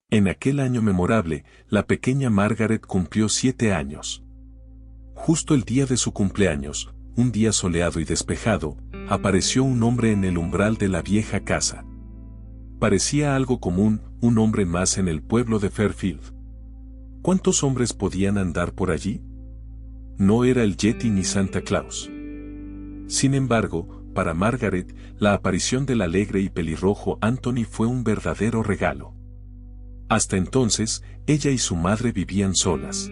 En aquel año memorable, la pequeña Margaret cumplió 7 años. Justo el día de su cumpleaños, un día soleado y despejado, apareció un hombre en el umbral de la vieja casa. Parecía algo común, un hombre más en el pueblo de Fairfield. ¿Cuántos hombres podían andar por allí? No era el Yeti ni Santa Claus. Sin embargo, para Margaret, la aparición del alegre y pelirrojo Anthony fue un verdadero regalo. Hasta entonces, ella y su madre vivían solas.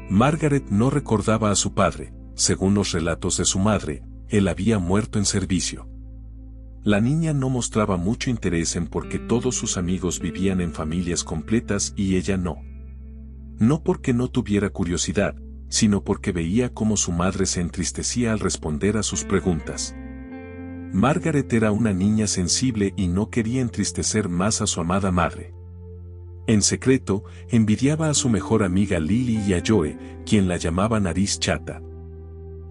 Margaret no recordaba a su padre, según los relatos de su madre, él había muerto en servicio. La niña no mostraba mucho interés en por qué todos sus amigos vivían en familias completas y ella no. No porque no tuviera curiosidad, sino porque veía cómo su madre se entristecía al responder a sus preguntas. Margaret era una niña sensible y no quería entristecer más a su amada madre. En secreto, envidiaba a su mejor amiga Lily y a Joe, quien la llamaba Nariz Chata.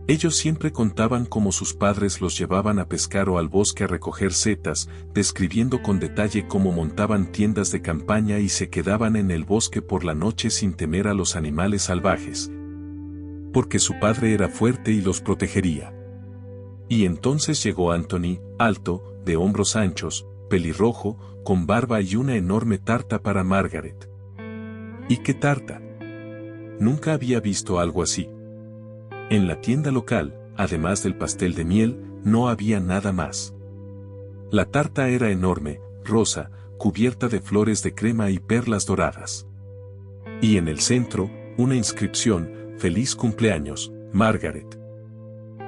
Ellos siempre contaban cómo sus padres los llevaban a pescar o al bosque a recoger setas, describiendo con detalle cómo montaban tiendas de campaña y se quedaban en el bosque por la noche sin temer a los animales salvajes. Porque su padre era fuerte y los protegería. Y entonces llegó Anthony, alto, de hombros anchos, pelirrojo, con barba y una enorme tarta para Margaret. ¿Y qué tarta? Nunca había visto algo así. En la tienda local, además del pastel de miel, no había nada más. La tarta era enorme, rosa, cubierta de flores de crema y perlas doradas. Y en el centro, una inscripción: Feliz cumpleaños, Margaret.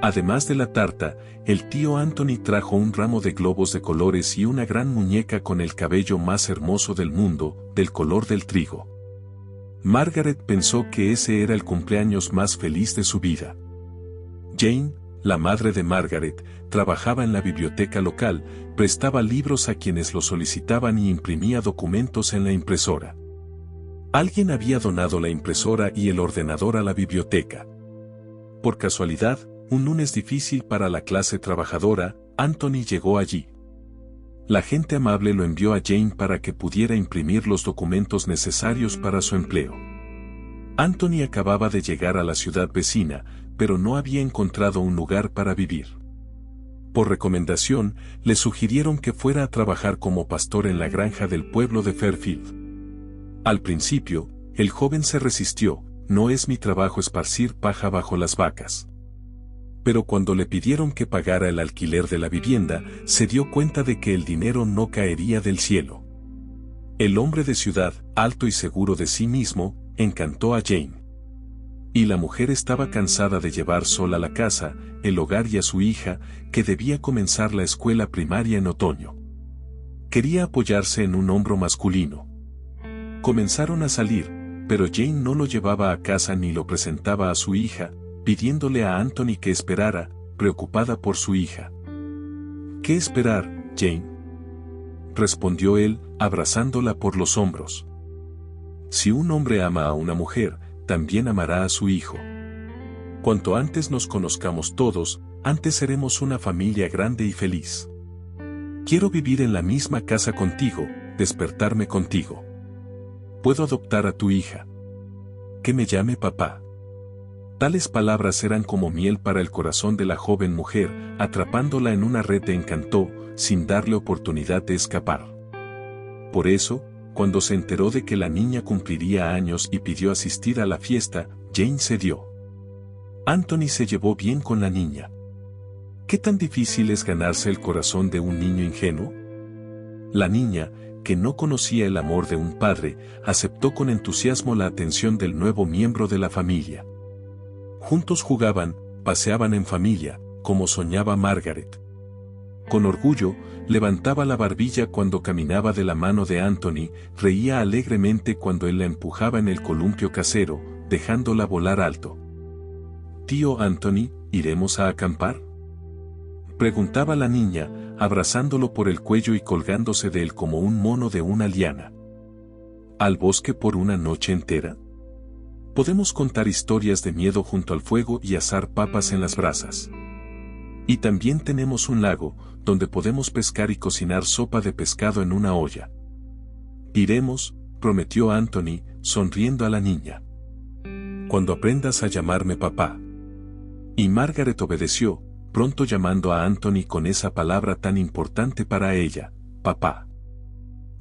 Además de la tarta, el tío Anthony trajo un ramo de globos de colores y una gran muñeca con el cabello más hermoso del mundo, del color del trigo. Margaret pensó que ese era el cumpleaños más feliz de su vida. Jane, la madre de Margaret, trabajaba en la biblioteca local, prestaba libros a quienes lo solicitaban y imprimía documentos en la impresora. Alguien había donado la impresora y el ordenador a la biblioteca. Por casualidad, un lunes difícil para la clase trabajadora, Anthony llegó allí. La gente amable lo envió a Jane para que pudiera imprimir los documentos necesarios para su empleo. Anthony acababa de llegar a la ciudad vecina, pero no había encontrado un lugar para vivir. Por recomendación, le sugirieron que fuera a trabajar como pastor en la granja del pueblo de Fairfield. Al principio, el joven se resistió: no es mi trabajo esparcir paja bajo las vacas. Pero cuando le pidieron que pagara el alquiler de la vivienda, se dio cuenta de que el dinero no caería del cielo. El hombre de ciudad, alto y seguro de sí mismo, encantó a Jane. Y la mujer estaba cansada de llevar sola la casa, el hogar y a su hija, que debía comenzar la escuela primaria en otoño. Quería apoyarse en un hombro masculino. Comenzaron a salir, pero Jane no lo llevaba a casa ni lo presentaba a su hija, pidiéndole a Anthony que esperara, preocupada por su hija. ¿Qué esperar, Jane?, respondió él, abrazándola por los hombros. Si un hombre ama a una mujer, también amará a su hijo. Cuanto antes nos conozcamos todos, antes seremos una familia grande y feliz. Quiero vivir en la misma casa contigo, despertarme contigo. Puedo adoptar a tu hija. Que me llame papá. Tales palabras eran como miel para el corazón de la joven mujer, atrapándola en una red de encanto, sin darle oportunidad de escapar. Por eso, cuando se enteró de que la niña cumpliría años y pidió asistir a la fiesta, Jane cedió. Anthony se llevó bien con la niña. ¿Qué tan difícil es ganarse el corazón de un niño ingenuo? La niña, que no conocía el amor de un padre, aceptó con entusiasmo la atención del nuevo miembro de la familia. Juntos jugaban, paseaban en familia, como soñaba Margaret. Con orgullo, levantaba la barbilla cuando caminaba de la mano de Anthony, reía alegremente cuando él la empujaba en el columpio casero, dejándola volar alto. «Tío Anthony, ¿iremos a acampar?», preguntaba la niña, abrazándolo por el cuello y colgándose de él como un mono de una liana. ¿Al bosque por una noche entera? Podemos contar historias de miedo junto al fuego y asar papas en las brasas. Y también tenemos un lago, donde podemos pescar y cocinar sopa de pescado en una olla. Iremos, prometió Anthony, sonriendo a la niña. Cuando aprendas a llamarme papá. Y Margaret obedeció, pronto llamando a Anthony con esa palabra tan importante para ella, papá.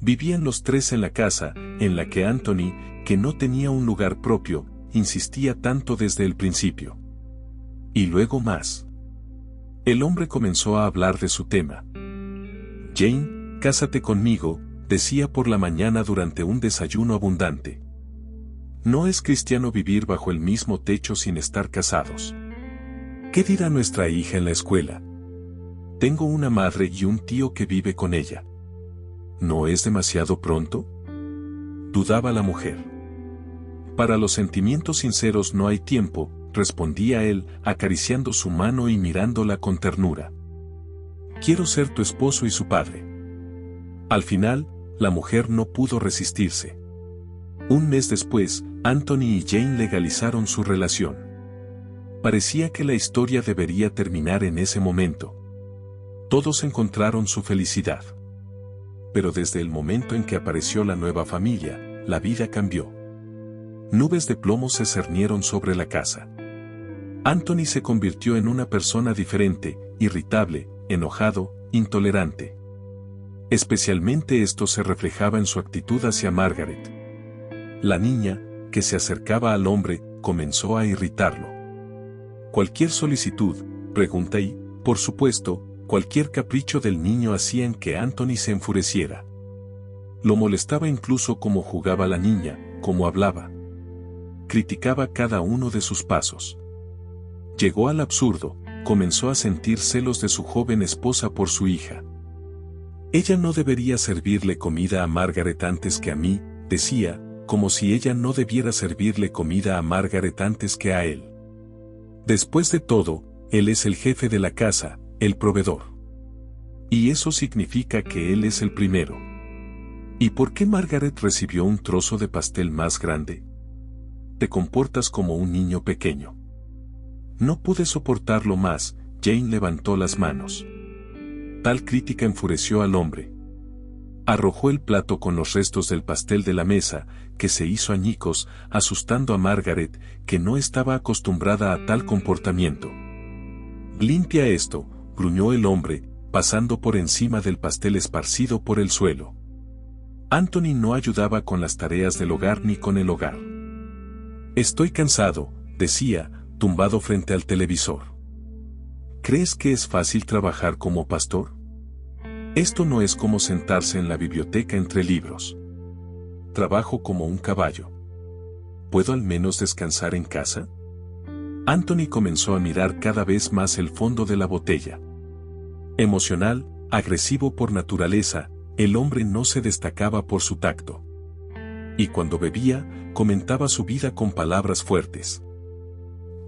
Vivían los tres en la casa, en la que Anthony, que no tenía un lugar propio, insistía tanto desde el principio. Y luego más. El hombre comenzó a hablar de su tema. Jane, cásate conmigo, decía por la mañana durante un desayuno abundante. No es cristiano vivir bajo el mismo techo sin estar casados. ¿Qué dirá nuestra hija en la escuela? Tengo una madre y un tío que vive con ella. ¿No es demasiado pronto? Dudaba la mujer. Para los sentimientos sinceros no hay tiempo, respondía él, acariciando su mano y mirándola con ternura. Quiero ser tu esposo y su padre. Al final, la mujer no pudo resistirse. Un mes después, Anthony y Jane legalizaron su relación. Parecía que la historia debería terminar en ese momento. Todos encontraron su felicidad. Pero desde el momento en que apareció la nueva familia, la vida cambió. Nubes de plomo se cernieron sobre la casa. Anthony se convirtió en una persona diferente, irritable, enojado, intolerante. Especialmente esto se reflejaba en su actitud hacia Margaret. La niña, que se acercaba al hombre, comenzó a irritarlo. Cualquier solicitud, pregunta y, por supuesto, cualquier capricho del niño hacían que Anthony se enfureciera. Lo molestaba incluso cómo jugaba la niña, cómo hablaba. Criticaba cada uno de sus pasos. Llegó al absurdo, comenzó a sentir celos de su joven esposa por su hija. Ella no debería servirle comida a Margaret antes que a mí, decía, como si ella no debiera servirle comida a Margaret antes que a él. Después de todo, él es el jefe de la casa, el proveedor. Y eso significa que él es el primero. ¿Y por qué Margaret recibió un trozo de pastel más grande? Te comportas como un niño pequeño. No pude soportarlo más, Jane levantó las manos. Tal crítica enfureció al hombre. Arrojó el plato con los restos del pastel de la mesa, que se hizo añicos, asustando a Margaret, que no estaba acostumbrada a tal comportamiento. Limpia esto, gruñó el hombre, pasando por encima del pastel esparcido por el suelo. Anthony no ayudaba con las tareas del hogar ni con el hogar. Estoy cansado, decía, tumbado frente al televisor. ¿Crees que es fácil trabajar como pastor? Esto no es como sentarse en la biblioteca entre libros. Trabajo como un caballo. ¿Puedo al menos descansar en casa? Anthony comenzó a mirar cada vez más el fondo de la botella. Emocional, agresivo por naturaleza, el hombre no se destacaba por su tacto. Y cuando bebía, comentaba su vida con palabras fuertes.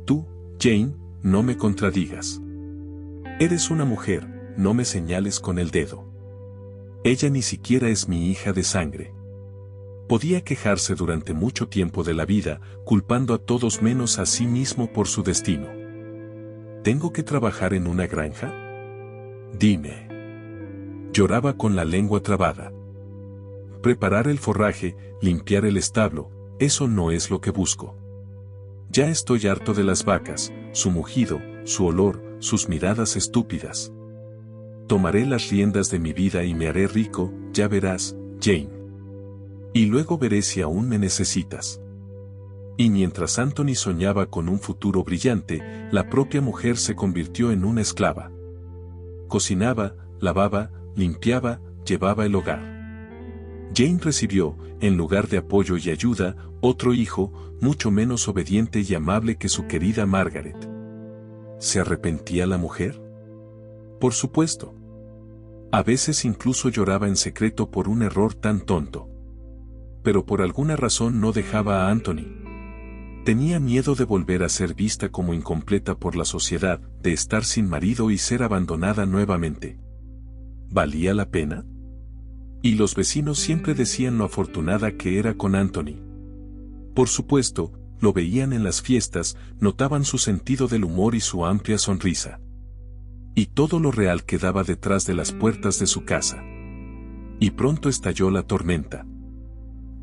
Tú, Jane, no me contradigas. Eres una mujer, no me señales con el dedo. Ella ni siquiera es mi hija de sangre. Podía quejarse durante mucho tiempo de la vida, culpando a todos menos a sí mismo por su destino. ¿Tengo que trabajar en una granja? Dime. Lloraba con la lengua trabada. Preparar el forraje, limpiar el establo, eso no es lo que busco. Ya estoy harto de las vacas, su mugido, su olor, sus miradas estúpidas. Tomaré las riendas de mi vida y me haré rico, ya verás, Jane. Y luego veré si aún me necesitas. Y mientras Anthony soñaba con un futuro brillante, la propia mujer se convirtió en una esclava. Cocinaba, lavaba, limpiaba, llevaba el hogar. Jane recibió, en lugar de apoyo y ayuda, otro hijo, mucho menos obediente y amable que su querida Margaret. ¿Se arrepentía la mujer? Por supuesto. A veces incluso lloraba en secreto por un error tan tonto. Pero por alguna razón no dejaba a Anthony. Tenía miedo de volver a ser vista como incompleta por la sociedad, de estar sin marido y ser abandonada nuevamente. ¿Valía la pena? Y los vecinos siempre decían lo afortunada que era con Anthony. Por supuesto, lo veían en las fiestas, notaban su sentido del humor y su amplia sonrisa. Y todo lo real quedaba detrás de las puertas de su casa. Y pronto estalló la tormenta.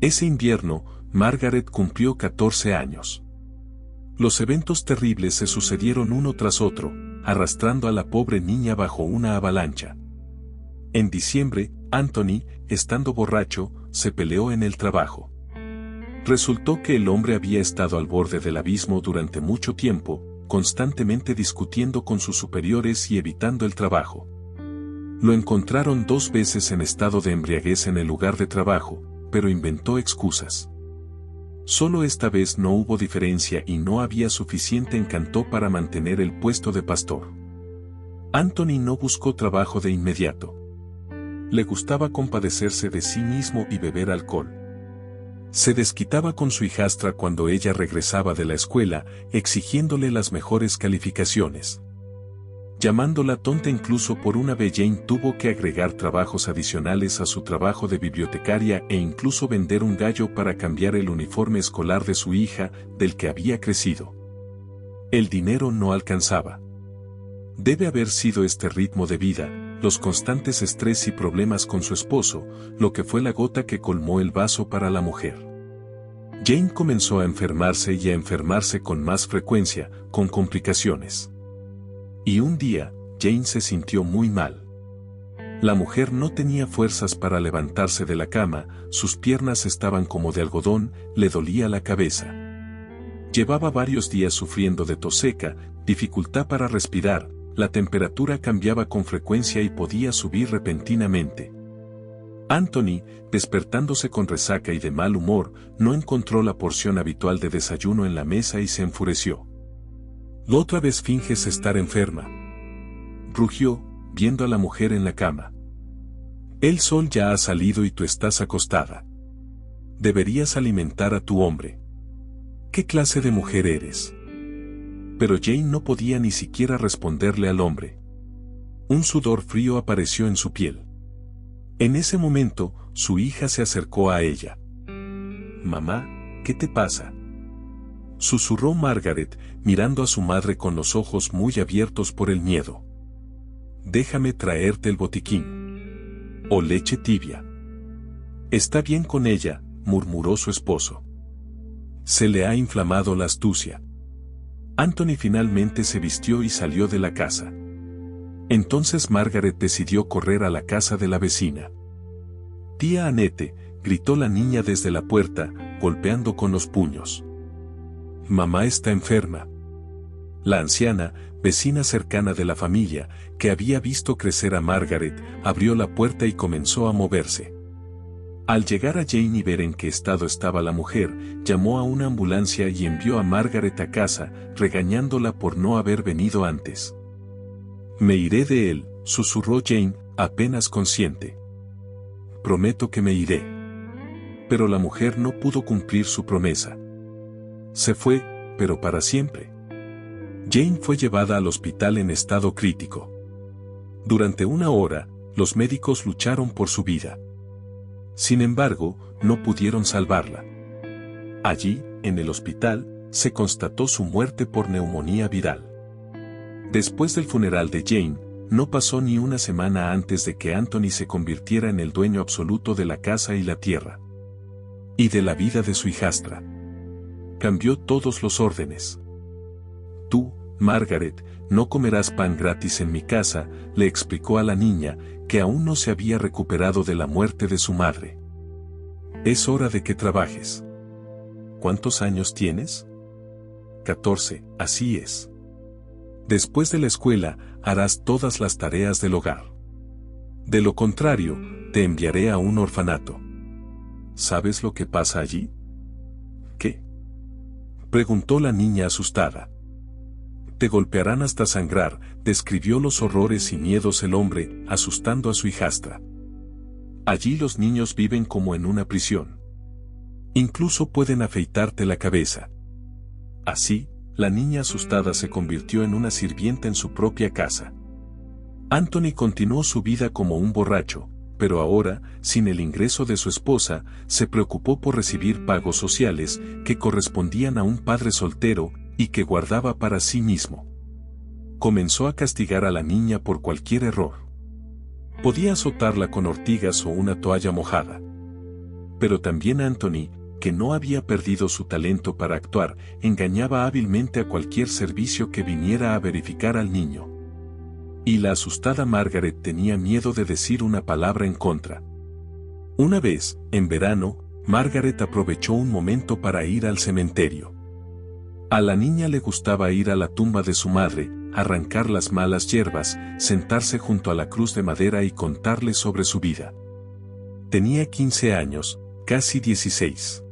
Ese invierno, Margaret cumplió 14 años. Los eventos terribles se sucedieron uno tras otro, arrastrando a la pobre niña bajo una avalancha. En diciembre, Anthony, estando borracho, se peleó en el trabajo. Resultó que el hombre había estado al borde del abismo durante mucho tiempo, constantemente discutiendo con sus superiores y evitando el trabajo. Lo encontraron 2 veces en estado de embriaguez en el lugar de trabajo, pero inventó excusas. Solo esta vez no hubo diferencia y no había suficiente encanto para mantener el puesto de pastor. Anthony no buscó trabajo de inmediato. Le gustaba compadecerse de sí mismo y beber alcohol. Se desquitaba con su hijastra cuando ella regresaba de la escuela, exigiéndole las mejores calificaciones. Llamándola tonta incluso por una vez Jane tuvo que agregar trabajos adicionales a su trabajo de bibliotecaria e incluso vender un gallo para cambiar el uniforme escolar de su hija, del que había crecido. El dinero no alcanzaba. Debe haber sido este ritmo de vida, los constantes estrés y problemas con su esposo, lo que fue la gota que colmó el vaso para la mujer. Jane comenzó a enfermarse y a enfermarse con más frecuencia, con complicaciones. Y un día, Jane se sintió muy mal. La mujer no tenía fuerzas para levantarse de la cama, sus piernas estaban como de algodón, le dolía la cabeza. Llevaba varios días sufriendo de tos seca, dificultad para respirar, la temperatura cambiaba con frecuencia y podía subir repentinamente. Anthony, despertándose con resaca y de mal humor, no encontró la porción habitual de desayuno en la mesa y se enfureció. «¿La otra vez finges estar enferma?», rugió, viendo a la mujer en la cama. «El sol ya ha salido y tú estás acostada. Deberías alimentar a tu hombre. ¿Qué clase de mujer eres?». Pero Jane no podía ni siquiera responderle al hombre. Un sudor frío apareció en su piel. En ese momento, su hija se acercó a ella. «Mamá, ¿qué te pasa?», susurró Margaret, mirando a su madre con los ojos muy abiertos por el miedo. «Déjame traerte el botiquín. O leche tibia». «Está bien con ella», murmuró su esposo. «Se le ha inflamado la astucia». Anthony finalmente se vistió y salió de la casa. Entonces Margaret decidió correr a la casa de la vecina. «Tía Annette», gritó la niña desde la puerta, golpeando con los puños. «Mamá está enferma». La anciana, vecina cercana de la familia, que había visto crecer a Margaret, abrió la puerta y comenzó a moverse. Al llegar a Jane y ver en qué estado estaba la mujer, llamó a una ambulancia y envió a Margaret a casa, regañándola por no haber venido antes. «Me iré de él», susurró Jane, apenas consciente. «Prometo que me iré». Pero la mujer no pudo cumplir su promesa. Se fue, pero para siempre. Jane fue llevada al hospital en estado crítico. Durante 1 hora, los médicos lucharon por su vida. Sin embargo, no pudieron salvarla. Allí, en el hospital, se constató su muerte por neumonía viral. Después del funeral de Jane, no pasó ni una semana antes de que Anthony se convirtiera en el dueño absoluto de la casa y la tierra. Y de la vida de su hijastra. Cambió todos los órdenes. «Tú, Margaret, no comerás pan gratis en mi casa», le explicó a la niña, que aún no se había recuperado de la muerte de su madre. «Es hora de que trabajes». «¿Cuántos años tienes?». «14, así es. Después de la escuela, harás todas las tareas del hogar. De lo contrario, te enviaré a un orfanato». «¿Sabes lo que pasa allí?». «¿Qué?», preguntó la niña asustada. «Te golpearán hasta sangrar», describió los horrores y miedos el hombre, asustando a su hijastra. «Allí los niños viven como en una prisión. Incluso pueden afeitarte la cabeza». Así, la niña asustada se convirtió en una sirvienta en su propia casa. Anthony continuó su vida como un borracho, pero ahora, sin el ingreso de su esposa, se preocupó por recibir pagos sociales que correspondían a un padre soltero y que guardaba para sí mismo. Comenzó a castigar a la niña por cualquier error. Podía azotarla con ortigas o una toalla mojada. Pero también Anthony, que no había perdido su talento para actuar, engañaba hábilmente a cualquier servicio que viniera a verificar al niño. Y la asustada Margaret tenía miedo de decir una palabra en contra. Una vez, en verano, Margaret aprovechó un momento para ir al cementerio. A la niña le gustaba ir a la tumba de su madre, arrancar las malas hierbas, sentarse junto a la cruz de madera y contarle sobre su vida. Tenía 15 años, casi 16.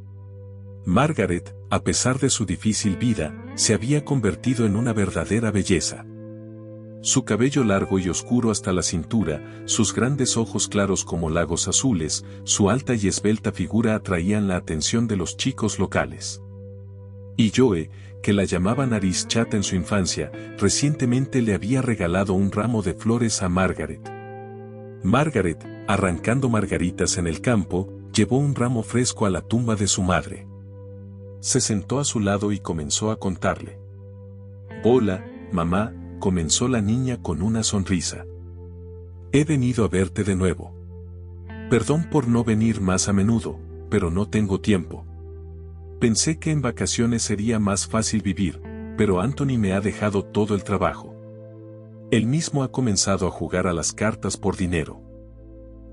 Margaret, a pesar de su difícil vida, se había convertido en una verdadera belleza. Su cabello largo y oscuro hasta la cintura, sus grandes ojos claros como lagos azules, su alta y esbelta figura atraían la atención de los chicos locales. Y Joe, que la llamaba Nariz Chata en su infancia, recientemente le había regalado un ramo de flores a Margaret. Margaret, arrancando margaritas en el campo, llevó un ramo fresco a la tumba de su madre. Se sentó a su lado y comenzó a contarle. «Hola, mamá», comenzó la niña con una sonrisa. «He venido a verte de nuevo. Perdón por no venir más a menudo, pero no tengo tiempo. Pensé que en vacaciones sería más fácil vivir, pero Anthony me ha dejado todo el trabajo. Él mismo ha comenzado a jugar a las cartas por dinero.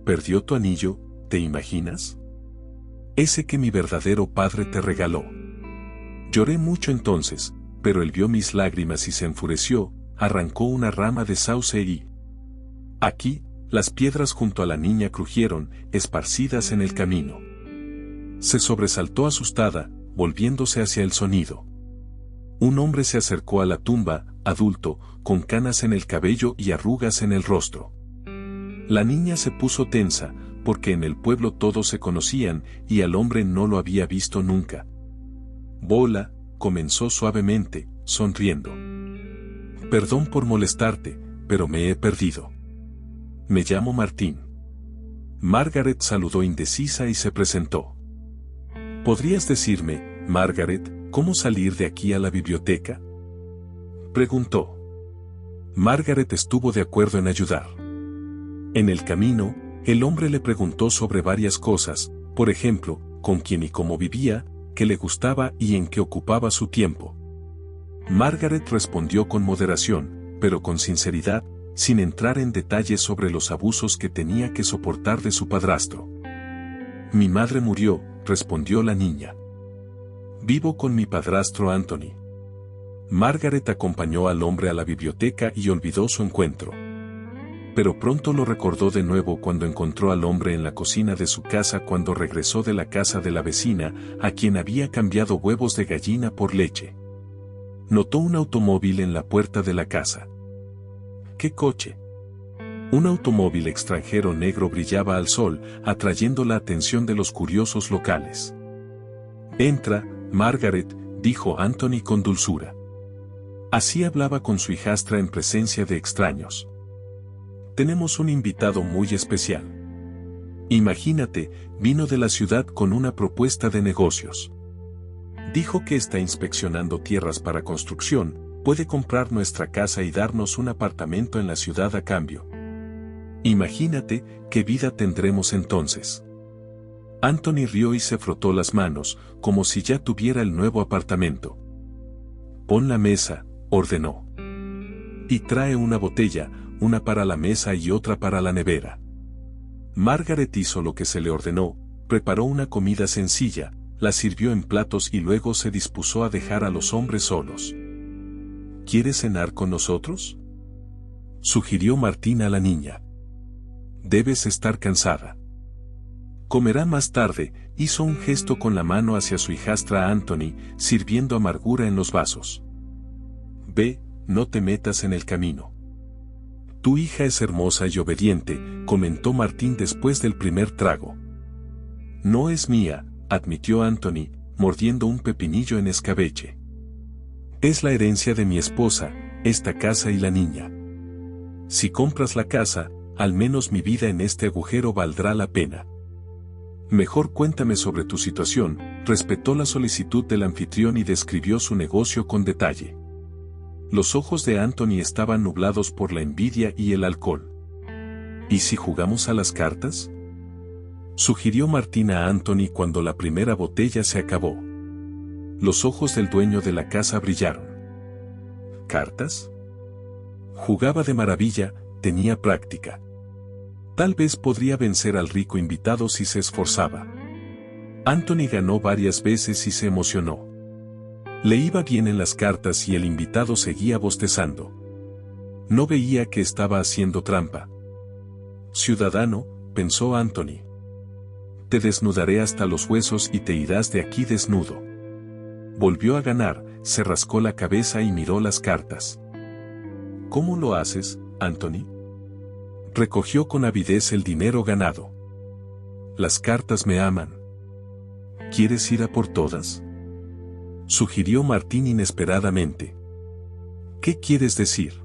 ¿Perdió tu anillo, te imaginas? Ese que mi verdadero padre te regaló». Lloré mucho entonces, pero él vio mis lágrimas y se enfureció, arrancó una rama de sauce y... Aquí, las piedras junto a la niña crujieron, esparcidas en el camino. Se sobresaltó asustada, volviéndose hacia el sonido. Un hombre se acercó a la tumba, adulto, con canas en el cabello y arrugas en el rostro. La niña se puso tensa, porque en el pueblo todos se conocían y al hombre no lo había visto nunca. «Hola», comenzó suavemente, sonriendo. «Perdón por molestarte, pero me he perdido. Me llamo Martín». Margaret saludó indecisa y se presentó. «¿Podrías decirme, Margaret, cómo salir de aquí a la biblioteca?», preguntó. Margaret estuvo de acuerdo en ayudar. En el camino, el hombre le preguntó sobre varias cosas, por ejemplo, con quién y cómo vivía, qué le gustaba y en qué ocupaba su tiempo. Margaret respondió con moderación, pero con sinceridad, sin entrar en detalles sobre los abusos que tenía que soportar de su padrastro. «Mi madre murió», respondió la niña. «Vivo con mi padrastro Anthony». Margaret acompañó al hombre a la biblioteca y olvidó su encuentro. Pero pronto lo recordó de nuevo cuando encontró al hombre en la cocina de su casa cuando regresó de la casa de la vecina, a quien había cambiado huevos de gallina por leche. Notó un automóvil en la puerta de la casa. ¿Qué coche? Un automóvil extranjero negro brillaba al sol, atrayendo la atención de los curiosos locales. «Entra, Margaret», dijo Anthony con dulzura. Así hablaba con su hijastra en presencia de extraños. «Tenemos un invitado muy especial. Imagínate, vino de la ciudad con una propuesta de negocios. Dijo que está inspeccionando tierras para construcción, puede comprar nuestra casa y darnos un apartamento en la ciudad a cambio. Imagínate, qué vida tendremos entonces». Anthony rió y se frotó las manos, como si ya tuviera el nuevo apartamento. «Pon la mesa», ordenó. «Y trae una botella, una para la mesa y otra para la nevera». Margaret hizo lo que se le ordenó, preparó una comida sencilla, la sirvió en platos y luego se dispuso a dejar a los hombres solos. «¿Quieres cenar con nosotros?», sugirió Martín a la niña. «Debes estar cansada». «Comerá más tarde», hizo un gesto con la mano hacia su hijastra Anthony, sirviendo amargura en los vasos. «Ve, no te metas en el camino». «Tu hija es hermosa y obediente», comentó Martín después del primer trago. «No es mía», admitió Anthony, mordiendo un pepinillo en escabeche. «Es la herencia de mi esposa, esta casa y la niña. Si compras la casa, al menos mi vida en este agujero valdrá la pena. Mejor cuéntame sobre tu situación», respetó la solicitud del anfitrión y describió su negocio con detalle. Los ojos de Anthony estaban nublados por la envidia y el alcohol. «¿Y si jugamos a las cartas?», Sugirió Martín a Anthony cuando la primera botella se acabó. Los ojos del dueño de la casa brillaron. ¿Cartas? Jugaba de maravilla, tenía práctica. Tal vez podría vencer al rico invitado si se esforzaba. Anthony ganó varias veces y se emocionó. Le iba bien en las cartas y el invitado seguía bostezando. No veía que estaba haciendo trampa. Ciudadano, pensó Anthony. Te desnudaré hasta los huesos y te irás de aquí desnudo. Volvió a ganar, se rascó la cabeza y miró las cartas. ¿Cómo lo haces, Anthony? Recogió con avidez el dinero ganado. Las cartas me aman. ¿Quieres ir a por todas? Sugirió Martín inesperadamente. ¿Qué quieres decir?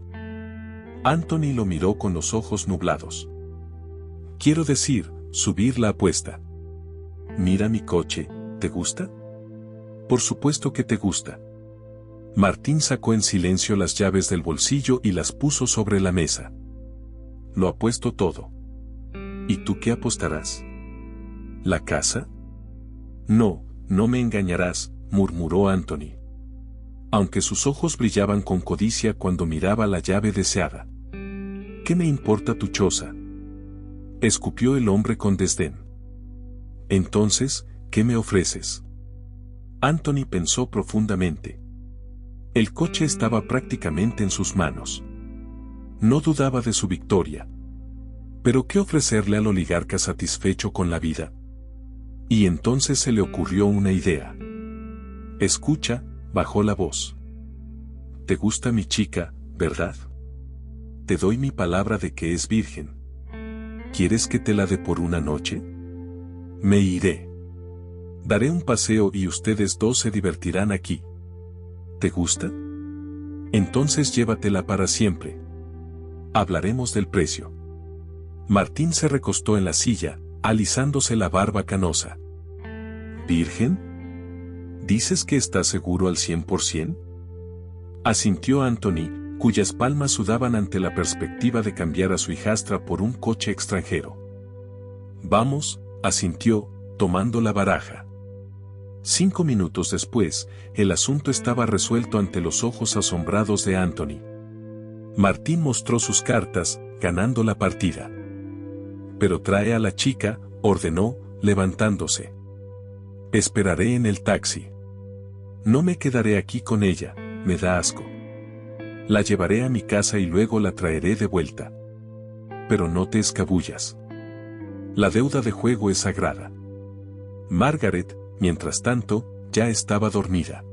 Anthony lo miró con los ojos nublados. Quiero decir, subir la apuesta. Mira mi coche, ¿te gusta? Por supuesto que te gusta. Martín sacó en silencio las llaves del bolsillo y las puso sobre la mesa. Lo apuesto todo. ¿Y tú qué apostarás? ¿La casa? No, no me engañarás, murmuró Anthony. Aunque sus ojos brillaban con codicia cuando miraba la llave deseada. ¿Qué me importa tu choza? Escupió el hombre con desdén. Entonces, ¿qué me ofreces? Anthony pensó profundamente. El coche estaba prácticamente en sus manos. No dudaba de su victoria. ¿Pero qué ofrecerle al oligarca satisfecho con la vida? Y entonces se le ocurrió una idea. Escucha, bajó la voz. ¿Te gusta mi chica, verdad? Te doy mi palabra de que es virgen. ¿Quieres que te la dé por una noche? Me iré. Daré un paseo y ustedes dos se divertirán aquí. ¿Te gusta? Entonces llévatela para siempre. Hablaremos del precio. Martín se recostó en la silla, alisándose la barba canosa. ¿Virgen? ¿Dices que estás seguro al 100%? Asintió Anthony, cuyas palmas sudaban ante la perspectiva de cambiar a su hijastra por un coche extranjero. Vamos, asintió, tomando la baraja. 5 minutos después, el asunto estaba resuelto ante los ojos asombrados de Anthony. Martín mostró sus cartas, ganando la partida. Pero trae a la chica, ordenó, levantándose. Esperaré en el taxi. No me quedaré aquí con ella, me da asco. La llevaré a mi casa y luego la traeré de vuelta. Pero no te escabullas. La deuda de juego es sagrada. Margaret, mientras tanto, ya estaba dormida.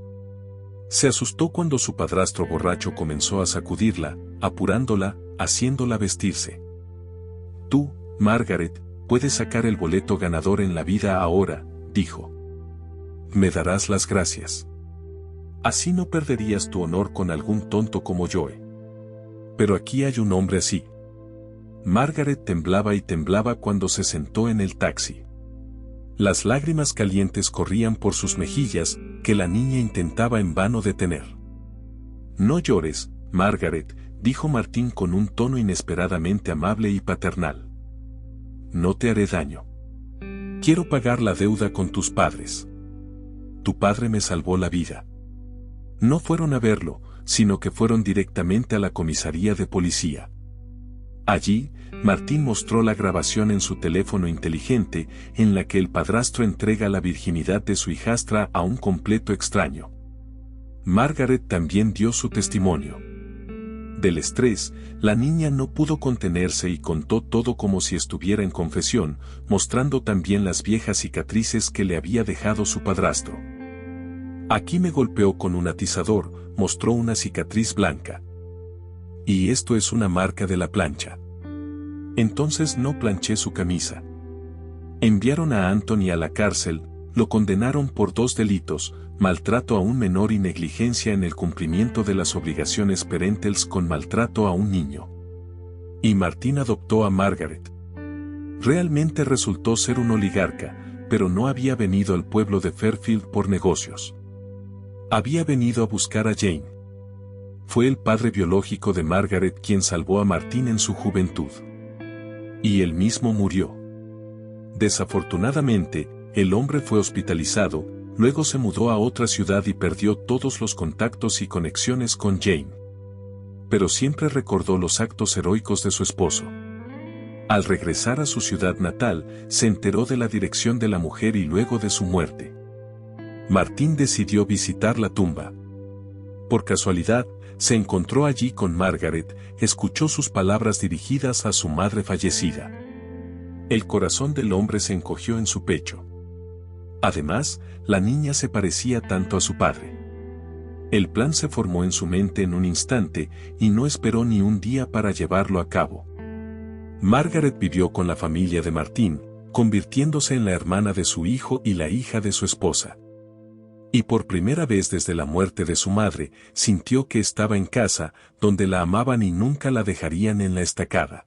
Se asustó cuando su padrastro borracho comenzó a sacudirla, apurándola, haciéndola vestirse. Tú, Margaret, puedes sacar el boleto ganador en la vida ahora, dijo. Me darás las gracias. Así no perderías tu honor con algún tonto como Joe. Pero aquí hay un hombre así. Margaret temblaba y temblaba cuando se sentó en el taxi. Las lágrimas calientes corrían por sus mejillas, que la niña intentaba en vano detener. No llores, Margaret, dijo Martín con un tono inesperadamente amable y paternal. No te haré daño. Quiero pagar la deuda con tus padres. Tu padre me salvó la vida. No fueron a verlo, sino que fueron directamente a la comisaría de policía. Allí, Martín mostró la grabación en su teléfono inteligente, en la que el padrastro entrega la virginidad de su hijastra a un completo extraño. Margaret también dio su testimonio. Del estrés, la niña no pudo contenerse y contó todo como si estuviera en confesión, mostrando también las viejas cicatrices que le había dejado su padrastro. Aquí me golpeó con un atizador, mostró una cicatriz blanca. Y esto es una marca de la plancha. Entonces no planché su camisa. Enviaron a Anthony a la cárcel, lo condenaron por 2 delitos, maltrato a un menor y negligencia en el cumplimiento de las obligaciones parentales con maltrato a un niño. Y Martín adoptó a Margaret. Realmente resultó ser un oligarca, pero no había venido al pueblo de Fairfield por negocios. Había venido a buscar a Jane. Fue el padre biológico de Margaret quien salvó a Martín en su juventud. Y él mismo murió. Desafortunadamente, el hombre fue hospitalizado, luego se mudó a otra ciudad y perdió todos los contactos y conexiones con Jane. Pero siempre recordó los actos heroicos de su esposo. Al regresar a su ciudad natal, se enteró de la dirección de la mujer y luego de su muerte. Martín decidió visitar la tumba. Por casualidad, se encontró allí con Margaret, escuchó sus palabras dirigidas a su madre fallecida. El corazón del hombre se encogió en su pecho. Además, la niña se parecía tanto a su padre. El plan se formó en su mente en un instante y no esperó ni un día para llevarlo a cabo. Margaret vivió con la familia de Martín, convirtiéndose en la hermana de su hijo y la hija de su esposa. Y por primera vez desde la muerte de su madre, sintió que estaba en casa, donde la amaban y nunca la dejarían en la estacada.